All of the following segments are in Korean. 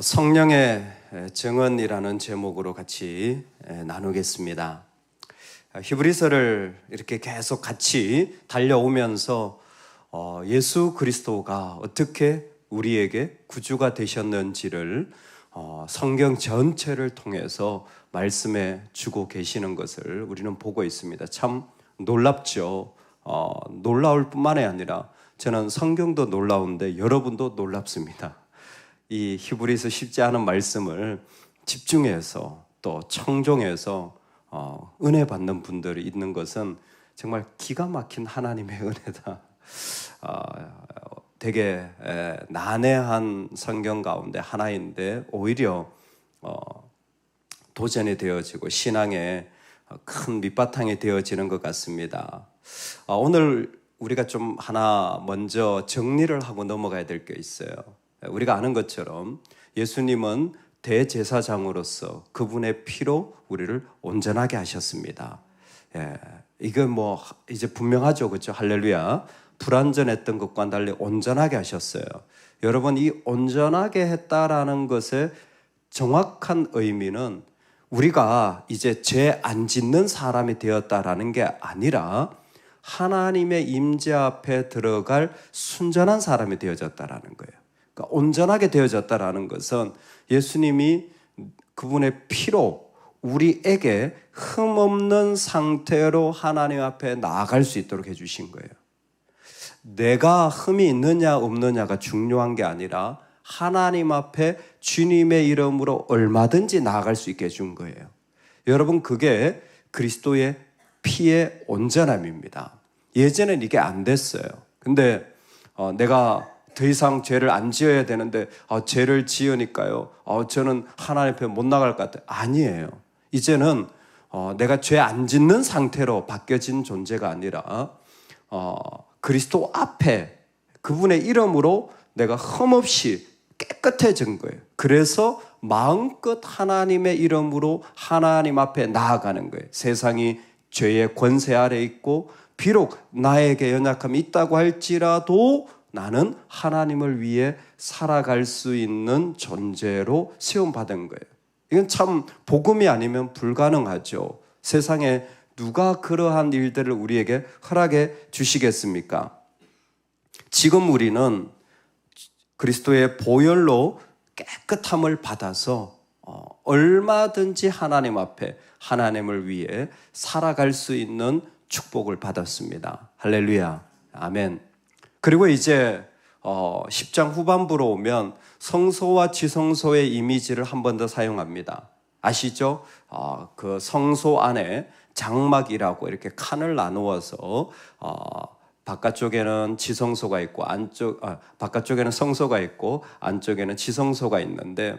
성령의 증언이라는 제목으로 같이 나누겠습니다. 히브리서를 이렇게 계속 같이 달려오면서 예수 그리스도가 어떻게 우리에게 구주가 되셨는지를 성경 전체를 통해서 말씀해 주고 계시는 것을 우리는 보고 있습니다. 참 놀랍죠. 놀라울 뿐만이 아니라 저는 성경도 놀라운데 여러분도 놀랍습니다. 이 히브리서 쉽지 않은 말씀을 집중해서 또 청종해서 은혜 받는 분들이 있는 것은 정말 기가 막힌 하나님의 은혜다. 되게 난해한 성경 가운데 하나인데 오히려 도전이 되어지고 신앙의 큰 밑바탕이 되어지는 것 같습니다. 오늘 우리가 좀 하나 먼저 정리를 하고 넘어가야 될 게 있어요. 우리가 아는 것처럼 예수님은 대제사장으로서 그분의 피로 우리를 온전하게 하셨습니다. 이건 뭐 이제 분명하죠, 그렇죠? 할렐루야. 불완전했던 것과는 달리 온전하게 하셨어요. 여러분, 이 온전하게 했다라는 것의 정확한 의미는 우리가 이제 죄 안 짓는 사람이 되었다라는 게 아니라 하나님의 임재 앞에 들어갈 순전한 사람이 되어졌다라는 거예요. 그러니까 온전하게 되어졌다라는 것은 예수님이 그분의 피로 우리에게 흠없는 상태로 하나님 앞에 나아갈 수 있도록 해주신 거예요. 내가 흠이 있느냐 없느냐가 중요한 게 아니라 하나님 앞에 주님의 이름으로 얼마든지 나아갈 수 있게 해준 거예요. 여러분, 그게 그리스도의 피의 온전함입니다. 예전엔 이게 안 됐어요. 근데 내가 더 이상 죄를 안 지어야 되는데 죄를 지으니까요, 저는 하나님 앞에 못 나갈 것 같아요. 아니에요. 이제는 내가 죄 안 짓는 상태로 바뀌어진 존재가 아니라 그리스도 앞에 그분의 이름으로 내가 흠없이 깨끗해진 거예요. 그래서 마음껏 하나님의 이름으로 하나님 앞에 나아가는 거예요. 세상이 죄의 권세 아래 있고 비록 나에게 연약함이 있다고 할지라도 나는 하나님을 위해 살아갈 수 있는 존재로 시험받은 거예요. 이건 참 복음이 아니면 불가능하죠. 세상에 누가 그러한 일들을 우리에게 허락해 주시겠습니까? 지금 우리는 그리스도의 보혈로 깨끗함을 받아서 얼마든지 하나님 앞에 하나님을 위해 살아갈 수 있는 축복을 받았습니다. 할렐루야. 아멘. 그리고 이제 10장 후반부로 오면 성소와 지성소의 이미지를 한 번 더 사용합니다. 아시죠? 그 성소 안에 장막이라고 이렇게 칸을 나누어서 바깥쪽에는 지성소가 있고 바깥쪽에는 성소가 있고 안쪽에는 지성소가 있는데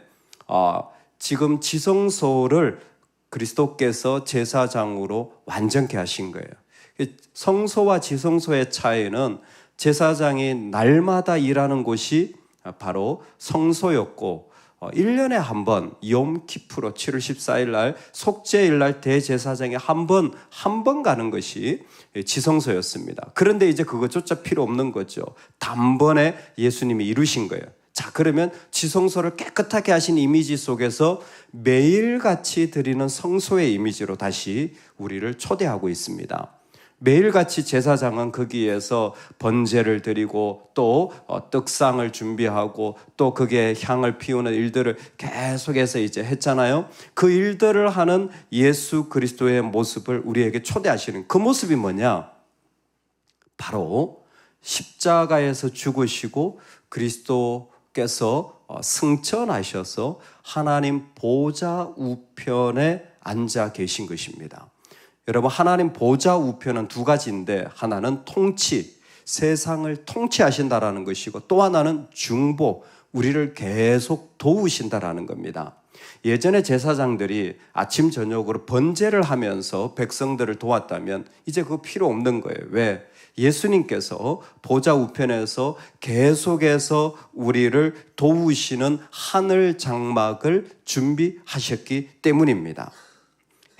지금 지성소를 그리스도께서 제사장으로 완전케 하신 거예요. 성소와 지성소의 차이는 제사장이 날마다 일하는 곳이 바로 성소였고 1년에 한 번 욤키프로 7월 14일 날 속죄일 날 대제사장이 한 번 가는 것이 지성소였습니다. 그런데 이제 그것조차 필요 없는 거죠. 단번에 예수님이 이루신 거예요. 자, 그러면 지성소를 깨끗하게 하신 이미지 속에서 매일같이 드리는 성소의 이미지로 다시 우리를 초대하고 있습니다. 매일같이 제사장은 거기에서 번제를 드리고 또 떡상을 준비하고 또 거기에 향을 피우는 일들을 계속해서 이제 했잖아요. 그 일들을 하는 예수 그리스도의 모습을 우리에게 초대하시는 그 모습이 뭐냐? 바로 십자가에서 죽으시고 그리스도께서 승천하셔서 하나님 보좌 우편에 앉아 계신 것입니다. 여러분, 하나님 보좌 우편은 두 가지인데 하나는 통치, 세상을 통치하신다라는 것이고 또 하나는 중보, 우리를 계속 도우신다라는 겁니다. 예전에 제사장들이 아침 저녁으로 번제를 하면서 백성들을 도왔다면 이제 그거 필요 없는 거예요. 왜? 예수님께서 보좌 우편에서 계속해서 우리를 도우시는 하늘 장막을 준비하셨기 때문입니다.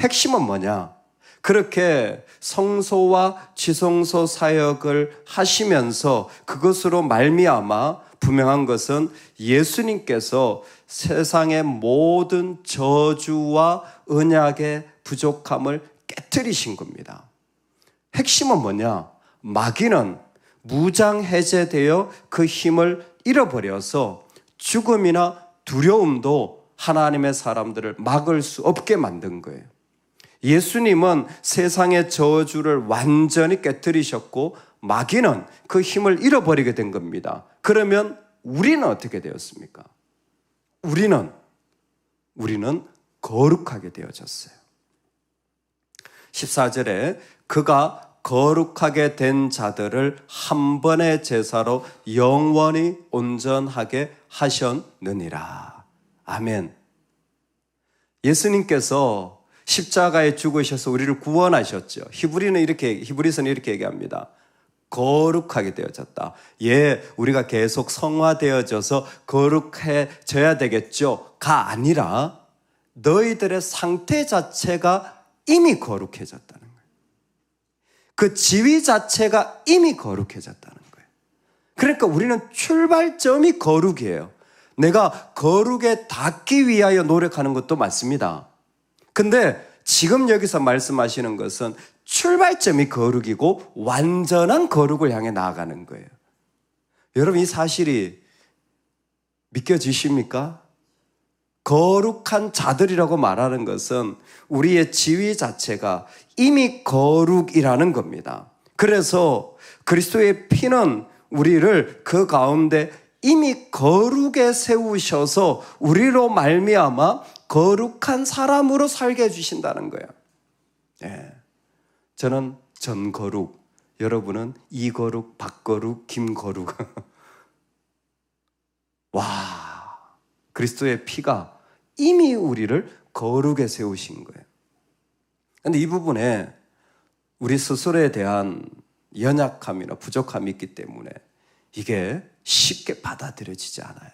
핵심은 뭐냐? 그렇게 성소와 지성소 사역을 하시면서 그것으로 말미암아 분명한 것은 예수님께서 세상의 모든 저주와 언약의 부족함을 깨뜨리신 겁니다. 핵심은 뭐냐? 마귀는 무장해제되어 그 힘을 잃어버려서 죽음이나 두려움도 하나님의 사람들을 막을 수 없게 만든 거예요. 예수님은 세상의 저주를 완전히 깨뜨리셨고 마귀는 그 힘을 잃어버리게 된 겁니다. 그러면 우리는 어떻게 되었습니까? 우리는 거룩하게 되어졌어요. 14절에 그가 거룩하게 된 자들을 한 번의 제사로 영원히 온전하게 하셨느니라. 아멘. 예수님께서 십자가에 죽으셔서 우리를 구원하셨죠. 히브리서는 이렇게 얘기합니다. 거룩하게 되어졌다. 우리가 계속 성화되어져서 거룩해져야 되겠죠. 가 아니라 너희들의 상태 자체가 이미 거룩해졌다는 거예요. 그 지위 자체가 이미 거룩해졌다는 거예요. 그러니까 우리는 출발점이 거룩이에요. 내가 거룩에 닿기 위하여 노력하는 것도 맞습니다. 근데 지금 여기서 말씀하시는 것은 출발점이 거룩이고 완전한 거룩을 향해 나아가는 거예요. 여러분, 이 사실이 믿겨지십니까? 거룩한 자들이라고 말하는 것은 우리의 지위 자체가 이미 거룩이라는 겁니다. 그래서 그리스도의 피는 우리를 그 가운데 이미 거룩에 세우셔서 우리로 말미암아 거룩한 사람으로 살게 해주신다는 거예요. 저는 전거룩, 여러분은 이거룩, 박거룩, 김거룩. 와, 그리스도의 피가 이미 우리를 거룩에 세우신 거예요. 그런데 이 부분에 우리 스스로에 대한 연약함이나 부족함이 있기 때문에 이게 쉽게 받아들여지지 않아요.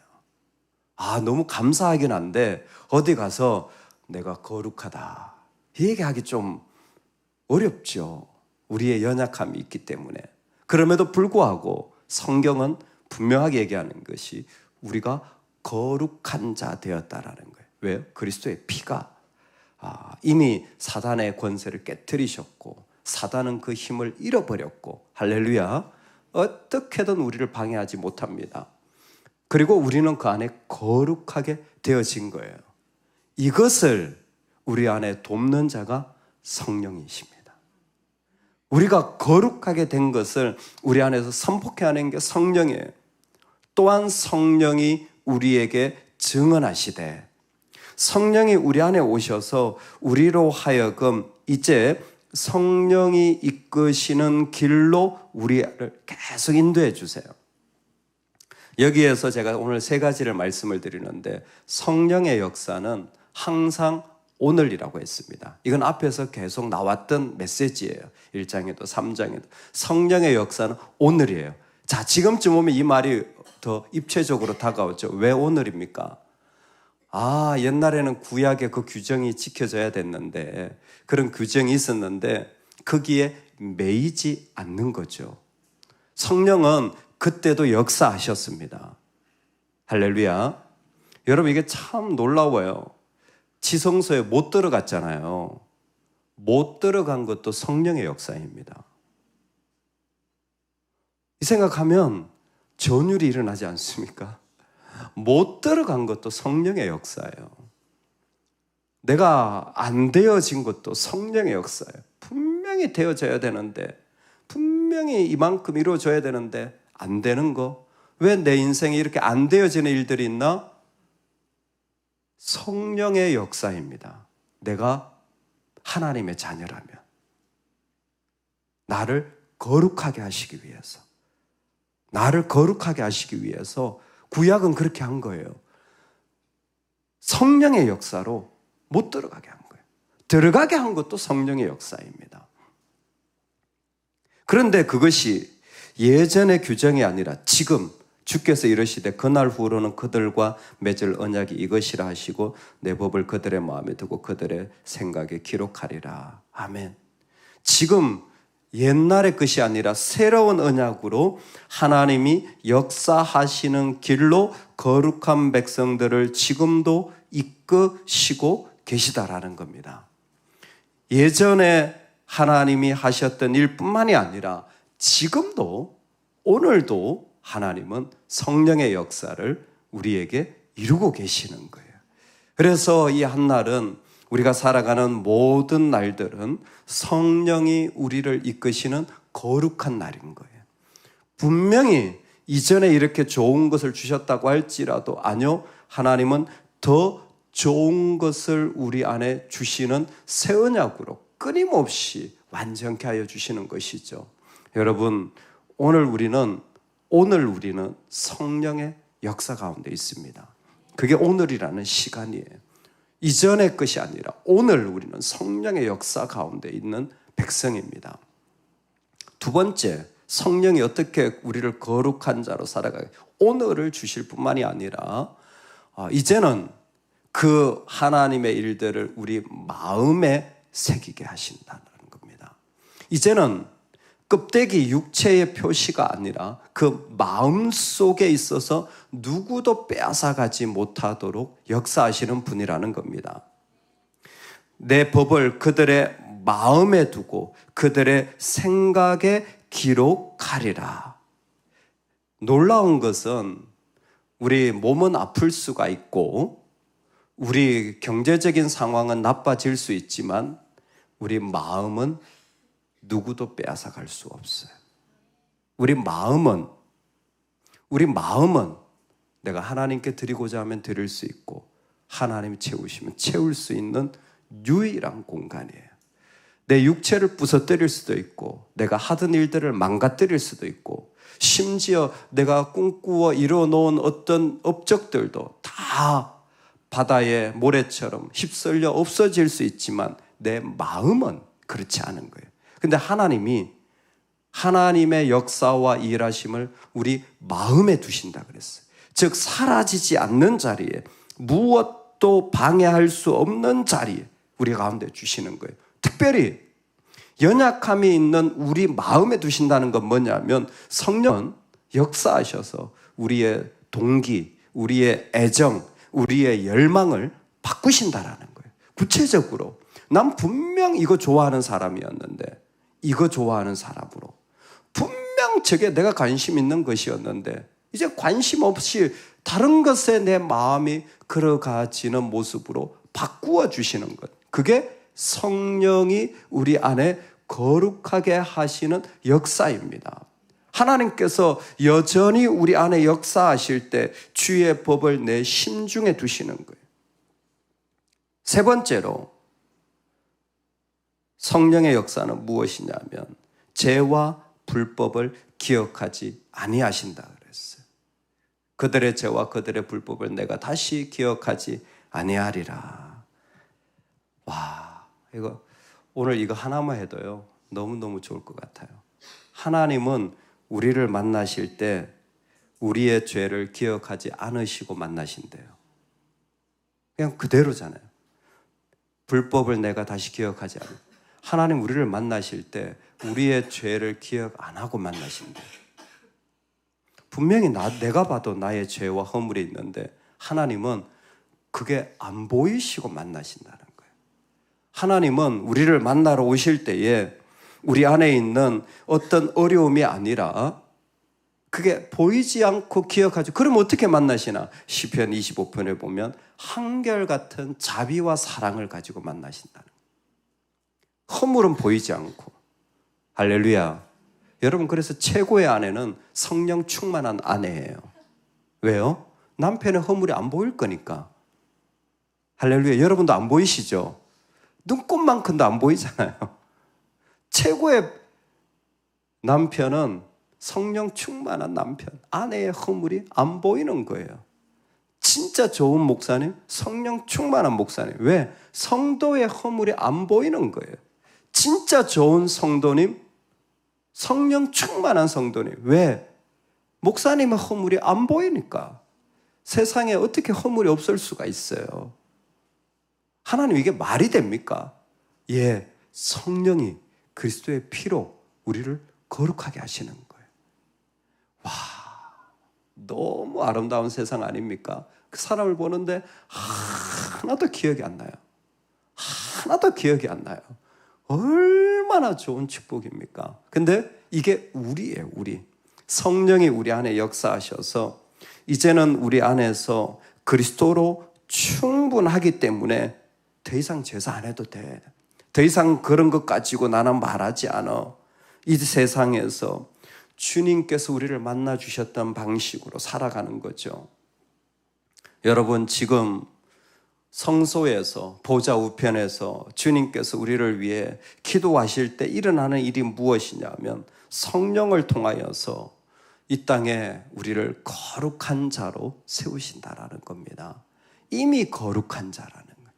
너무 감사하긴 한데 어디 가서 내가 거룩하다 이 얘기하기 좀 어렵죠. 우리의 연약함이 있기 때문에. 그럼에도 불구하고 성경은 분명하게 얘기하는 것이 우리가 거룩한 자 되었다라는 거예요. 왜요? 그리스도의 피가 이미 사단의 권세를 깨뜨리셨고 사단은 그 힘을 잃어버렸고, 할렐루야, 어떻게든 우리를 방해하지 못합니다. 그리고 우리는 그 안에 거룩하게 되어진 거예요. 이것을 우리 안에 돕는 자가 성령이십니다. 우리가 거룩하게 된 것을 우리 안에서 선포해내는 게 성령이에요. 또한 성령이 우리에게 증언하시되, 성령이 우리 안에 오셔서 우리로 하여금 이제 성령이 이끄시는 길로 우리를 계속 인도해 주세요. 여기에서 제가 오늘 세 가지를 말씀을 드리는데, 성령의 역사는 항상 오늘이라고 했습니다. 이건 앞에서 계속 나왔던 메시지예요. 1장에도 3장에도. 성령의 역사는 오늘이에요. 자, 지금쯤 오면 이 말이 더 입체적으로 다가오죠. 왜 오늘입니까? 옛날에는 구약에 그 규정이 지켜져야 됐는데, 그런 규정이 있었는데 거기에 매이지 않는 거죠. 성령은 그때도 역사하셨습니다. 할렐루야. 여러분, 이게 참 놀라워요. 지성소에 못 들어갔잖아요. 못 들어간 것도 성령의 역사입니다. 이 생각하면 전율이 일어나지 않습니까? 못 들어간 것도 성령의 역사예요. 내가 안 되어진 것도 성령의 역사예요. 분명히 되어져야 되는데, 분명히 이만큼 이루어져야 되는데 안 되는 거, 왜 내 인생에 이렇게 안 되어지는 일들이 있나? 성령의 역사입니다. 내가 하나님의 자녀라면 나를 거룩하게 하시기 위해서, 나를 거룩하게 하시기 위해서 구약은 그렇게 한 거예요. 성령의 역사로 못 들어가게 한 거예요. 들어가게 한 것도 성령의 역사입니다. 그런데 그것이 예전의 규정이 아니라 지금 주께서 이르시되 그날 후로는 그들과 맺을 언약이 이것이라 하시고 내 법을 그들의 마음에 두고 그들의 생각에 기록하리라. 아멘. 지금 옛날의 것이 아니라 새로운 언약으로 하나님이 역사하시는 길로 거룩한 백성들을 지금도 이끄시고 계시다라는 겁니다. 예전에 하나님이 하셨던 일뿐만이 아니라 지금도 오늘도 하나님은 성령의 역사를 우리에게 이루고 계시는 거예요. 그래서 이 한날은 우리가 살아가는 모든 날들은 성령이 우리를 이끄시는 거룩한 날인 거예요. 분명히 이전에 이렇게 좋은 것을 주셨다고 할지라도 아니요, 하나님은 더 좋은 것을 우리 안에 주시는 새 언약으로 끊임없이 완전케 하여 주시는 것이죠. 여러분, 오늘 우리는 성령의 역사 가운데 있습니다. 그게 오늘이라는 시간이에요. 이전의 것이 아니라 오늘 우리는 성령의 역사 가운데 있는 백성입니다. 두 번째, 성령이 어떻게 우리를 거룩한 자로 살아가게 오늘을 주실 뿐만이 아니라 이제는 그 하나님의 일들을 우리 마음에 새기게 하신다는 겁니다. 이제는 껍데기 육체의 표시가 아니라 그 마음 속에 있어서 누구도 빼앗아가지 못하도록 역사하시는 분이라는 겁니다. 내 법을 그들의 마음에 두고 그들의 생각에 기록하리라. 놀라운 것은 우리 몸은 아플 수가 있고 우리 경제적인 상황은 나빠질 수 있지만 우리 마음은 누구도 빼앗아갈 수 없어요. 우리 마음은 내가 하나님께 드리고자 하면 드릴 수 있고 하나님이 채우시면 채울 수 있는 유일한 공간이에요. 내 육체를 부서뜨릴 수도 있고 내가 하던 일들을 망가뜨릴 수도 있고 심지어 내가 꿈꾸어 이루어놓은 어떤 업적들도 다 바다의 모래처럼 휩쓸려 없어질 수 있지만 내 마음은 그렇지 않은 거예요. 근데 하나님의 역사와 일하심을 우리 마음에 두신다 그랬어요. 즉 사라지지 않는 자리에 무엇도 방해할 수 없는 자리에 우리 가운데 주시는 거예요. 특별히 연약함이 있는 우리 마음에 두신다는 건 뭐냐면 성령은 역사하셔서 우리의 동기, 우리의 애정, 우리의 열망을 바꾸신다라는 거예요. 구체적으로 난 분명 이거 좋아하는 사람이었는데 이거 좋아하는 사람으로 분명 저게 내가 관심 있는 것이었는데 이제 관심 없이 다른 것에 내 마음이 걸어가지는 모습으로 바꾸어 주시는 것. 그게 성령이 우리 안에 거룩하게 하시는 역사입니다. 하나님께서 여전히 우리 안에 역사하실 때 주의 법을 내 심중에 두시는 거예요. 세 번째로 성령의 역사는 무엇이냐면 죄와 불법을 기억하지 아니하신다 그랬어요. 그들의 죄와 그들의 불법을 내가 다시 기억하지 아니하리라. 와, 오늘 이거 하나만 해도요 너무너무 좋을 것 같아요. 하나님은 우리를 만나실 때 우리의 죄를 기억하지 않으시고 만나신대요. 그냥 그대로잖아요. 불법을 내가 다시 기억하지 않아요. 하나님 우리를 만나실 때 우리의 죄를 기억 안 하고 만나신대요. 분명히 내가 봐도 나의 죄와 허물이 있는데 하나님은 그게 안 보이시고 만나신다는 거예요. 하나님은 우리를 만나러 오실 때에 우리 안에 있는 어떤 어려움이 아니라 그게 보이지 않고 기억하죠. 그럼 어떻게 만나시나? 시편 25편에 보면 한결같은 자비와 사랑을 가지고 만나신다는 거예요. 허물은 보이지 않고. 할렐루야. 여러분, 그래서 최고의 아내는 성령 충만한 아내예요. 왜요? 남편의 허물이 안 보일 거니까. 할렐루야. 여러분도 안 보이시죠? 눈곱만큼도 안 보이잖아요. 최고의 남편은 성령 충만한 남편, 아내의 허물이 안 보이는 거예요. 진짜 좋은 목사님, 성령 충만한 목사님. 왜? 성도의 허물이 안 보이는 거예요. 진짜 좋은 성도님, 성령 충만한 성도님. 왜? 목사님의 허물이 안 보이니까. 세상에 어떻게 허물이 없을 수가 있어요? 하나님, 이게 말이 됩니까? 예, 성령이 그리스도의 피로 우리를 거룩하게 하시는 거예요. 와, 너무 아름다운 세상 아닙니까? 그 사람을 보는데 하나도 기억이 안 나요. 하나도 기억이 안 나요. 얼마나 좋은 축복입니까? 근데 이게 우리예요, 우리. 성령이 우리 안에 역사하셔서 이제는 우리 안에서 그리스도로 충분하기 때문에 더 이상 제사 안 해도 돼. 더 이상 그런 것 가지고 나는 말하지 않아. 이 세상에서 주님께서 우리를 만나 주셨던 방식으로 살아가는 거죠. 여러분, 지금 성소에서 보좌 우편에서 주님께서 우리를 위해 기도하실 때 일어나는 일이 무엇이냐면 성령을 통하여서 이 땅에 우리를 거룩한 자로 세우신다라는 겁니다. 이미 거룩한 자라는 거예요.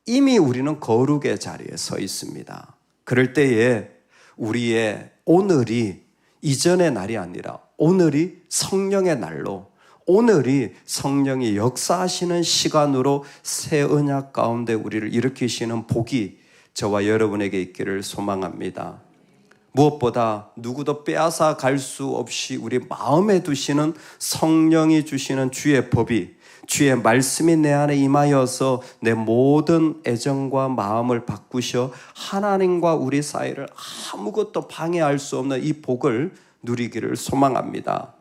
이미 우리는 거룩의 자리에 서 있습니다. 그럴 때에 우리의 오늘이 이전의 날이 아니라 오늘이 성령의 날로, 오늘이 성령이 역사하시는 시간으로 새 언약 가운데 우리를 일으키시는 복이 저와 여러분에게 있기를 소망합니다. 무엇보다 누구도 빼앗아 갈 수 없이 우리 마음에 두시는 성령이 주시는 주의 법이, 주의 말씀이 내 안에 임하여서 내 모든 애정과 마음을 바꾸셔 하나님과 우리 사이를 아무것도 방해할 수 없는 이 복을 누리기를 소망합니다.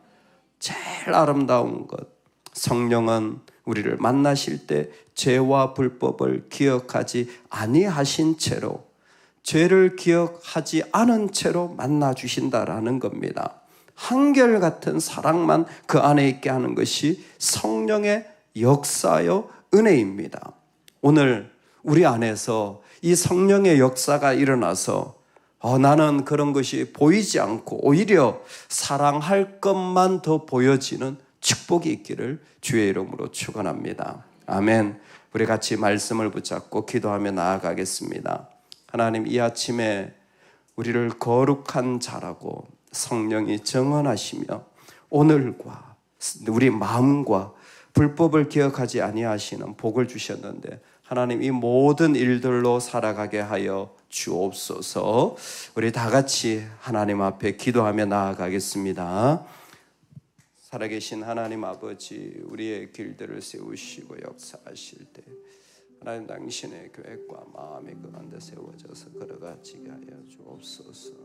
제일 아름다운 것, 성령은 우리를 만나실 때 죄와 불법을 기억하지 아니하신 채로, 죄를 기억하지 않은 채로 만나주신다라는 겁니다. 한결같은 사랑만 그 안에 있게 하는 것이 성령의 역사요 은혜입니다. 오늘 우리 안에서 이 성령의 역사가 일어나서 나는 그런 것이 보이지 않고 오히려 사랑할 것만 더 보여지는 축복이 있기를 주의 이름으로 축원합니다. 아멘. 우리 같이 말씀을 붙잡고 기도하며 나아가겠습니다. 하나님, 이 아침에 우리를 거룩한 자라고 성령이 정언하시며 오늘과 우리 마음과 불법을 기억하지 아니하시는 복을 주셨는데 하나님, 이 모든 일들로 살아가게 하여 주옵소서. 우리 다 같이 하나님 앞에 기도하며 나아가겠습니다. 살아계신 하나님 아버지, 우리의 길들을 세우시고 역사하실 때 하나님, 당신의 계획과 마음이 그 가운데 세워져서 걸어가지게 하여 주옵소서.